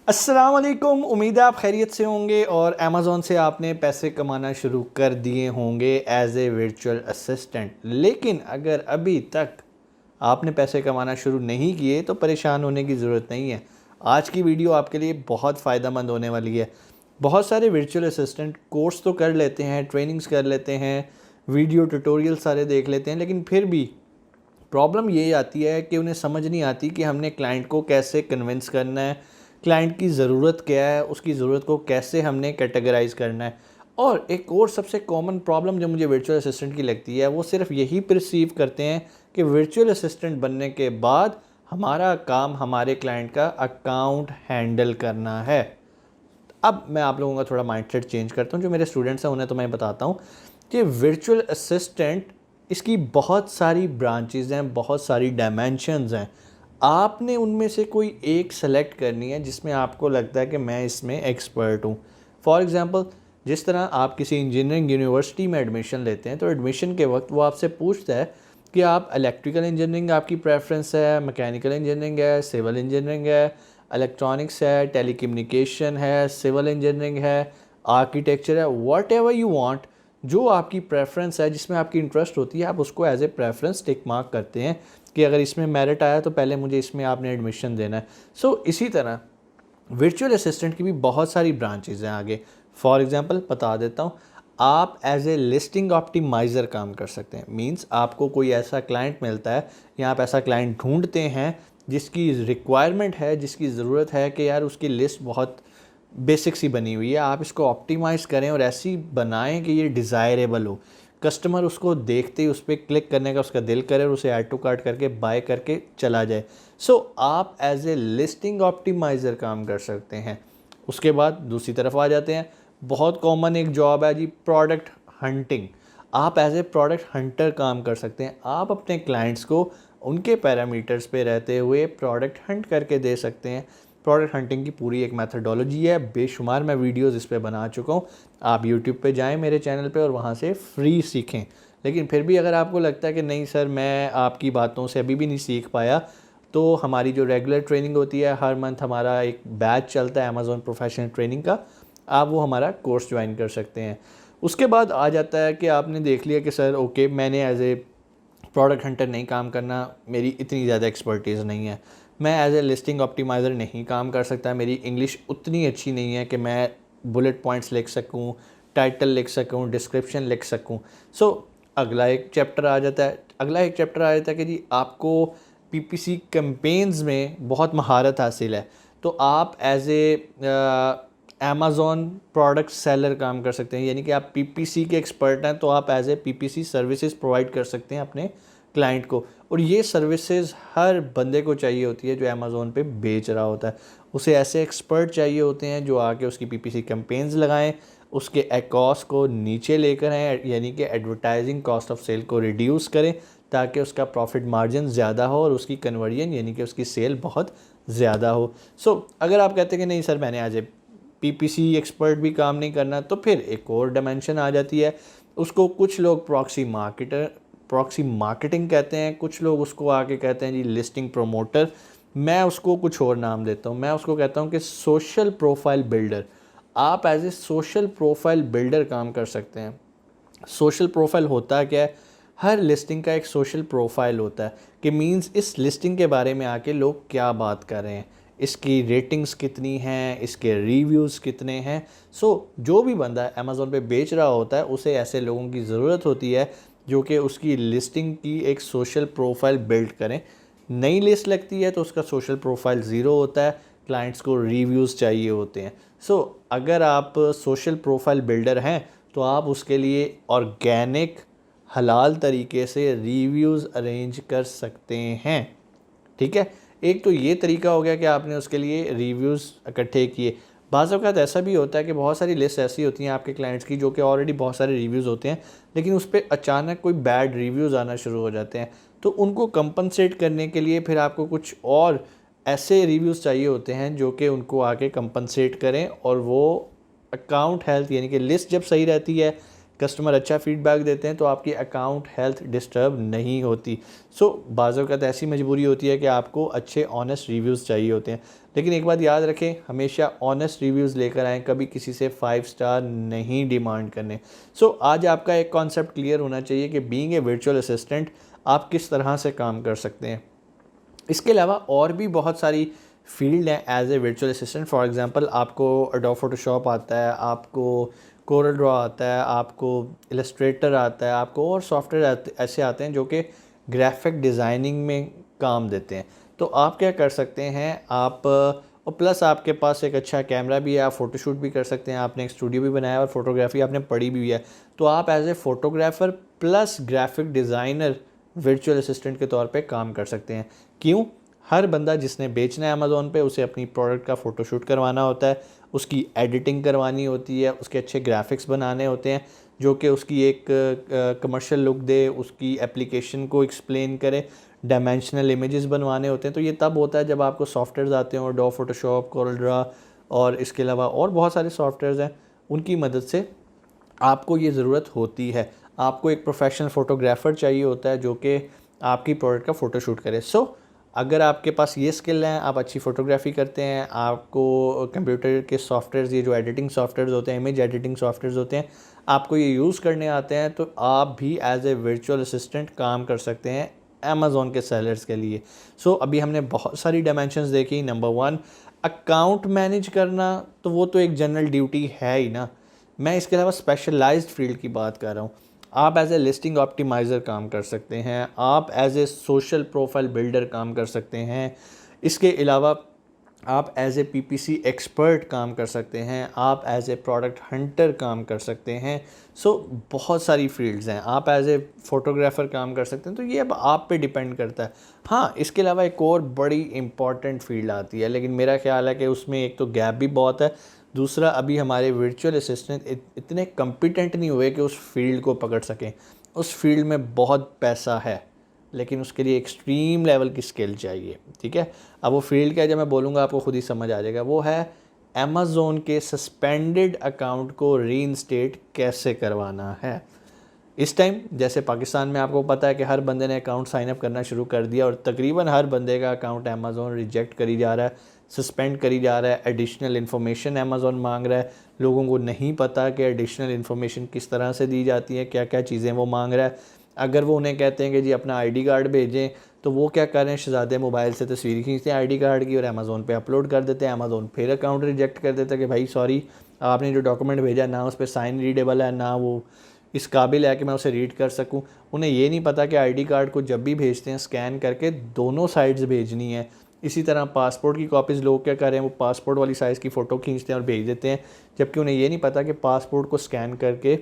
अस्सलाम वालेकुम। उम्मीद है आप खैरियत से होंगे और अमेज़ॉन से आपने पैसे कमाना शुरू कर दिए होंगे एज ए वर्चुअल असिस्टेंट। लेकिन अगर अभी तक आपने पैसे कमाना शुरू नहीं किए तो परेशान होने की ज़रूरत नहीं है। आज की वीडियो आपके लिए बहुत फ़ायदेमंद होने वाली है। बहुत सारे वर्चुअल असिस्टेंट कोर्स तो कर लेते हैं, ट्रेनिंग्स कर लेते हैं, वीडियो ट्यूटोरियल सारे देख लेते हैं, लेकिन फिर भी प्रॉब्लम ये आती है कि उन्हें समझ नहीं आती कि हमने क्लाइंट को कैसे कन्विंस करना है, क्लाइंट की ज़रूरत क्या है, उसकी ज़रूरत को कैसे हमने कैटेगराइज करना है। और एक और सबसे कॉमन प्रॉब्लम जो मुझे वर्चुअल असिस्टेंट की लगती है, वो सिर्फ यही परसीव करते हैं कि वर्चुअल असिस्टेंट बनने के बाद हमारा काम हमारे क्लाइंट का अकाउंट हैंडल करना है। अब मैं आप लोगों का थोड़ा माइंडसेट चेंज करता हूँ। जो मेरे स्टूडेंट्स हैं उन्हें तो मैं बताता हूँ कि वर्चुअल असिस्टेंट, इसकी बहुत सारी ब्रांचेस हैं, बहुत सारी डायमेंशंस हैं। आपने उनमें से कोई एक सेलेक्ट करनी है जिसमें आपको लगता है कि मैं इसमें एक्सपर्ट हूँ। फॉर एग्ज़ाम्पल, जिस तरह आप किसी इंजीनियरिंग यूनिवर्सिटी में एडमिशन लेते हैं तो एडमिशन के वक्त वो आपसे पूछता है कि आप इलेक्ट्रिकल इंजीनियरिंग आपकी प्रेफरेंस है, मैकेनिकल इंजीनियरिंग है, सिविल इंजीनियरिंग है, इलेक्ट्रॉनिक्स है, टेलीकम्युनिकेशन है, सिविल इंजीनियरिंग है, आर्किटेक्चर है, वॉट एवर यू वांट। जो आपकी प्रेफरेंस है, जिसमें आपकी इंटरेस्ट होती है, आप उसको as a preference tick mark करते हैं कि अगर इसमें मेरिट आया तो पहले मुझे इसमें आपने एडमिशन देना है। सो इसी तरह वर्चुअल असिस्टेंट की भी बहुत सारी ब्रांचेज हैं आगे। फॉर एग्जांपल बता देता हूँ, आप एज ए लिस्टिंग ऑप्टिमाइज़र काम कर सकते हैं। मींस आपको कोई ऐसा क्लाइंट मिलता है या आप ऐसा क्लाइंट ढूंढते हैं जिसकी रिक्वायरमेंट है, जिसकी ज़रूरत है कि यार उसकी लिस्ट बहुत बेसिक सी बनी हुई है, आप इसको ऑप्टिमाइज़ करें और ऐसी बनाएं कि ये डिज़ायरेबल हो, कस्टमर उसको देखते ही उस पर क्लिक करने का उसका दिल करे और उसे ऐड टू कार्ट करके बाय करके चला जाए। सो आप एज ए लिस्टिंग ऑप्टिमाइज़र काम कर सकते हैं। उसके बाद दूसरी तरफ आ जाते हैं, बहुत कॉमन एक जॉब है जी, प्रोडक्ट हंटिंग। आप एज ए प्रोडक्ट हंटर काम कर सकते हैं। आप अपने क्लाइंट्स को उनके पैरामीटर्स पे रहते हुए प्रोडक्ट हंट करके दे सकते हैं। प्रोडक्ट हंटिंग की पूरी एक मेथडोलॉजी है, बेशुमार मैं वीडियोस इस पे बना चुका हूँ। आप यूट्यूब पे जाएं मेरे चैनल पे और वहाँ से फ्री सीखें। लेकिन फिर भी अगर आपको लगता है कि नहीं सर, मैं आपकी बातों से अभी भी नहीं सीख पाया, तो हमारी जो रेगुलर ट्रेनिंग होती है, हर मंथ हमारा एक बैच चलता है अमेज़ॉन प्रोफेशनल ट्रेनिंग का, आप वो हमारा कोर्स ज्वाइन कर सकते हैं। उसके बाद आ जाता है कि आपने देख लिया कि सर ओके, मैंने एज ए प्रोडक्ट हंटर नहीं काम करना, मेरी इतनी ज़्यादा एक्सपर्टीज़ नहीं है, मैं एज ए लिस्टिंग ऑप्टिमाइज़र नहीं काम कर सकता, मेरी इंग्लिश उतनी अच्छी नहीं है कि मैं बुलेट पॉइंट्स लिख सकूं, टाइटल लिख सकूं, डिस्क्रिप्शन लिख सकूं। सो अगला एक चैप्टर आ जाता है कि जी आपको पीपीसी कैंपेन्स में बहुत महारत हासिल है, तो आप as a Amazon product seller काम कर सकते हैं। यानी कि आप पीपीसी के एक्सपर्ट हैं तो आप as a PPC services provide कर सकते हैं अपने क्लाइंट को। और ये सर्विसेज हर बंदे को चाहिए होती है जो अमेज़ॉन पे बेच रहा होता है। उसे ऐसे एक्सपर्ट चाहिए होते हैं जो आके उसकी पीपीसी कैंपेन्स लगाएं, उसके एकॉस को नीचे लेकर आएँ, यानी कि एडवर्टाइजिंग कॉस्ट ऑफ सेल को रिड्यूस करें ताकि उसका प्रॉफिट मार्जिन ज़्यादा हो और उसकी कन्वर्जन यानी कि उसकी सेल बहुत ज़्यादा हो। सो अगर आप कहते हैं कि नहीं सर, मैंने आज पीपीसी एक्सपर्ट भी काम नहीं करना, तो फिर एक और डायमेंशन आ जाती है। उसको कुछ लोग प्रॉक्सी मार्केटिंग कहते हैं, कुछ लोग उसको आके कहते हैं जी लिस्टिंग प्रमोटर। मैं उसको कुछ और नाम देता हूँ, मैं उसको कहता हूँ कि सोशल प्रोफाइल बिल्डर। आप as a social profile builder काम कर सकते हैं। सोशल प्रोफाइल होता क्या है? हर लिस्टिंग का एक सोशल प्रोफाइल होता है कि मींस इस लिस्टिंग के बारे में आके लोग क्या बात कर रहे हैं, इसकी रेटिंग्स कितनी हैं, इसके रिव्यूज़ कितने हैं। सो जो भी बंदा अमेज़ॉन पे बेच रहा होता है उसे ऐसे लोगों की ज़रूरत होती है जो कि उसकी लिस्टिंग की एक सोशल प्रोफाइल बिल्ड करें। नई लिस्ट लगती है तो उसका सोशल प्रोफाइल ज़ीरो होता है, क्लाइंट्स को रिव्यूज़ चाहिए होते हैं। सो अगर आप सोशल प्रोफाइल बिल्डर हैं तो आप उसके लिए ऑर्गेनिक हलाल तरीके से रिव्यूज़ अरेंज कर सकते हैं। ठीक है, एक तो ये तरीका हो गया कि आपने उसके लिए रिव्यूज़ इकट्ठे किए। बाज़ औक़ात ऐसा भी होता है कि बहुत सारी लिस्ट ऐसी होती हैं आपके क्लाइंट्स की जो कि ऑलरेडी बहुत सारे रिव्यूज़ होते हैं, लेकिन उस पर अचानक कोई बैड रिव्यूज़ आना शुरू हो जाते हैं। तो उनको कंपनसेट करने के लिए फिर आपको कुछ और ऐसे रिव्यूज़ चाहिए होते हैं जो कि उनको आके कंपनसेट करें, और वो अकाउंट हेल्थ यानी कि लिस्ट जब सही रहती है, कस्टमर अच्छा फीडबैक देते हैं तो आपकी अकाउंट हेल्थ डिस्टर्ब नहीं होती। सो बाज़ औक़ात ऐसी मजबूरी होती है कि आपको अच्छे ऑनेस्ट रिव्यूज़ चाहिए होते हैं, लेकिन एक बात याद रखें, हमेशा ऑनेस्ट रिव्यूज़ लेकर आएँ, कभी किसी से 5 स्टार नहीं डिमांड करने। सो आज आपका एक कॉन्सेप्ट क्लियर होना चाहिए कि बीइंग ए वर्चुअल असिस्टेंट आप किस तरह से काम कर सकते हैं। इसके अलावा और भी बहुत सारी फील्ड हैं as a virtual assistant. For example आपको एडोब फोटोशॉप आता है, आपको कोरल ड्रॉ आता है, आपको इलस्ट्रेटर आता है, आपको और सॉफ्टवेयर ऐसे आते हैं जो कि ग्राफिक डिज़ाइनिंग में काम देते हैं। तो आप क्या कर सकते हैं, आप और प्लस आपके पास एक अच्छा कैमरा भी है, आप फ़ोटोशूट भी कर सकते हैं, आपने एक स्टूडियो भी बनाया और फोटोग्राफी आपने पढ़ी भी है, तो आप as a photographer plus graphic designer virtual assistant के तौर पे काम कर सकते हैं। क्यों? हर बंदा जिसने बेचना है अमेज़ॉन पे, उसे अपनी प्रोडक्ट का फ़ोटोशूट करवाना होता है, उसकी एडिटिंग करवानी होती है, उसके अच्छे ग्राफिक्स बनाने होते हैं जो कि उसकी एक कमर्शियल लुक दे, उसकी एप्लीकेशन को एक्सप्लेन करे, डायमेंशनल इमेजेस बनवाने होते हैं। तो ये तब होता है जब आपको सॉफ्टवेयर्स आते हैं, और एडोब फोटोशॉप, कोरल ड्रॉ और इसके अलावा और बहुत सारे सॉफ्टवेयर्स हैं, उनकी मदद से आपको ये ज़रूरत होती है। आपको एक प्रोफेशनल फ़ोटोग्राफ़र चाहिए होता है जो कि आपकी प्रोडक्ट का फ़ोटोशूट करे। सो अगर आपके पास ये स्किल हैं, आप अच्छी फ़ोटोग्राफ़ी करते हैं, आपको कंप्यूटर के सॉफ्टवेयर्स, ये जो एडिटिंग सॉफ्टवेयर्स होते हैं, इमेज एडिटिंग सॉफ्टवेयर्स होते हैं, आपको ये यूज़ करने आते हैं, तो आप भी एज ए वर्चुअल असिस्टेंट काम कर सकते हैं अमेज़ॉन के सेलर्स के लिए। सो अभी हमने बहुत सारी डायमेंशंस देखी। नंबर 1, अकाउंट मैनेज करना, तो वो तो एक जनरल ड्यूटी है ही ना। मैं इसके अलावा स्पेशलाइज्ड फील्ड की बात कर रहा हूँ। आप एज ए लिस्टिंग ऑप्टिमाइज़र काम कर सकते हैं, आप as a social profile builder काम कर सकते हैं, इसके अलावा आप एज ए पीपीसी एक्सपर्ट काम कर सकते हैं, आप एज ए प्रोडक्ट हंटर काम कर सकते हैं। सो बहुत सारी फील्ड्स हैं। आप एज ए फ़ोटोग्राफ़र काम कर सकते हैं। तो ये अब आप पे डिपेंड करता है। हाँ, इसके अलावा एक और बड़ी इम्पॉर्टेंट फील्ड आती है, लेकिन मेरा ख्याल है कि उसमें एक तो गैप भी बहुत है, दूसरा अभी हमारे वर्चुअल असिस्टेंट इतने कम्पिटेंट नहीं हुए कि उस फील्ड को पकड़ सकें। उस फील्ड में बहुत पैसा है, लेकिन उसके लिए एक्सट्रीम लेवल की स्किल चाहिए। ठीक है, अब वो फील्ड क्या है, जब मैं बोलूँगा आपको खुद ही समझ आ जाएगा। वो है अमेज़ॉन के सस्पेंडेड अकाउंट को रीइंस्टेट कैसे करवाना है। इस टाइम जैसे पाकिस्तान में आपको पता है कि हर बंदे ने अकाउंट साइन अप करना शुरू कर दिया, और तकरीबन हर बंदे का अकाउंट अमेज़ॉन रिजेक्ट करी जा रहा है, सस्पेंड करी जा रहा है। एडिशनल इन्फॉर्मेशन अमेज़ॉन मांग रहा है। लोगों को नहीं पता कि एडिशनल इन्फॉर्मेशन किस तरह से दी जाती है, क्या क्या चीज़ें वो मांग रहा है। अगर वो उन्हें कहते हैं कि जी अपना आईडी कार्ड भेजें, तो वो क्या कर रहे हैं, शहज़ादे मोबाइल से तस्वीर खींचते हैं आईडी कार्ड की और अमेज़ॉन पे अपलोड कर देते हैं। अमेज़ॉन फिर अकाउंट रिजेक्ट कर देता है कि भाई सॉरी, आपने जो डॉक्यूमेंट भेजा ना उस पर साइन रीडेबल है, ना वो इस काबिल है कि मैं उसे रीड कर सकूं। उन्हें ये नहीं पता कि आईडी कार्ड को जब भी भेजते हैं स्कैन करके दोनों साइड्स भेजनी है। इसी तरह पासपोर्ट की कॉपीज़ लोग क्या कर रहे हैं, वो पासपोर्ट वाली साइज़ की फ़ोटो खींचते हैं और भेज देते हैं, जबकि उन्हें ये नहीं पता कि पासपोर्ट को स्कैन करके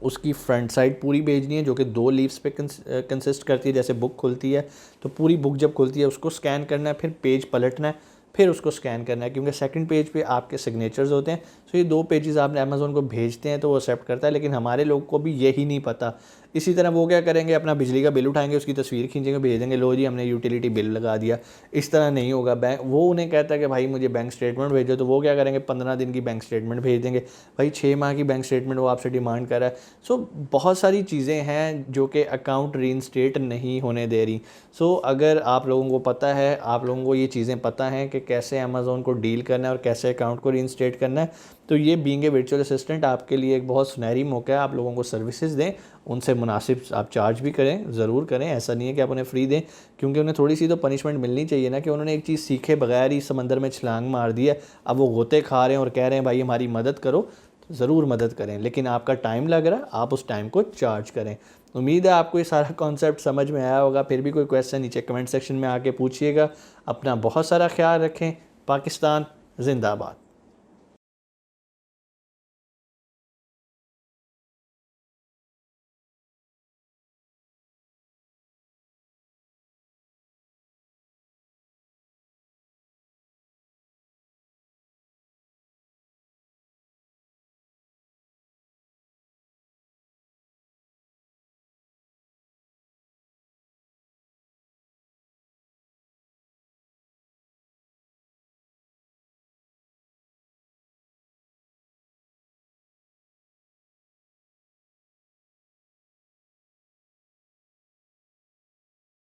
उसकी फ्रंट साइड पूरी भेजनी है, जो कि 2 लीव्स पे कंसिस्ट करती है। जैसे बुक खुलती है तो पूरी बुक जब खुलती है उसको स्कैन करना है, फिर पेज पलटना है, फिर उसको स्कैन करना है, क्योंकि सेकंड पेज पे आपके सिग्नेचर्स होते हैं। सो ये 2 पेजेस आपने अमेज़ॉन को भेजते हैं तो वो एक्सेप्ट करता है, लेकिन हमारे लोग को भी यही नहीं पता। इसी तरह वो क्या करेंगे, अपना बिजली का बिल उठाएंगे, उसकी तस्वीर खींचेंगे, भेज देंगे, लो जी हमने यूटिलिटी बिल लगा दिया। इस तरह नहीं होगा। बैंक वो उन्हें कहता है कि भाई मुझे बैंक स्टेटमेंट भेजो, तो वो क्या करेंगे, 15 दिन की बैंक स्टेटमेंट भेज देंगे। भाई 6 माह की बैंक स्टेटमेंट वो आपसे डिमांड कर रहा है। सो बहुत सारी चीज़ें हैं जो कि अकाउंट रीइंस्टेट नहीं होने दे रही। सो अगर आप लोगों को पता है, आप लोगों को ये चीज़ें पता हैं कि कैसे अमेज़ॉन को डील करना है और कैसे अकाउंट को रीइंस्टेट करना है, तो ये बीइंग ए वर्चुअल असिस्टेंट आपके लिए एक बहुत सुनहरी मौका है। आप लोगों को सर्विसेज दें, उनसे मुनासिब आप चार्ज भी करें, ज़रूर करें। ऐसा नहीं है कि आप उन्हें फ्री दें, क्योंकि उन्हें थोड़ी सी तो पनिशमेंट मिलनी चाहिए ना, कि उन्होंने एक चीज़ सीखे बगैर ही समंदर में छलांग मार दी है, अब वो गोते खा रहे हैं और कह रहे हैं भाई हमारी मदद करो। तो ज़रूर मदद करें, लेकिन आपका टाइम लग रहा है, आप उस टाइम को चार्ज करें। उम्मीद है आपको ये सारा कॉन्सेप्ट समझ में आया होगा। फिर भी कोई क्वेश्चन नीचे कमेंट सेक्शन में आके पूछिएगा। अपना बहुत सारा ख्याल रखें। पाकिस्तान जिंदाबाद।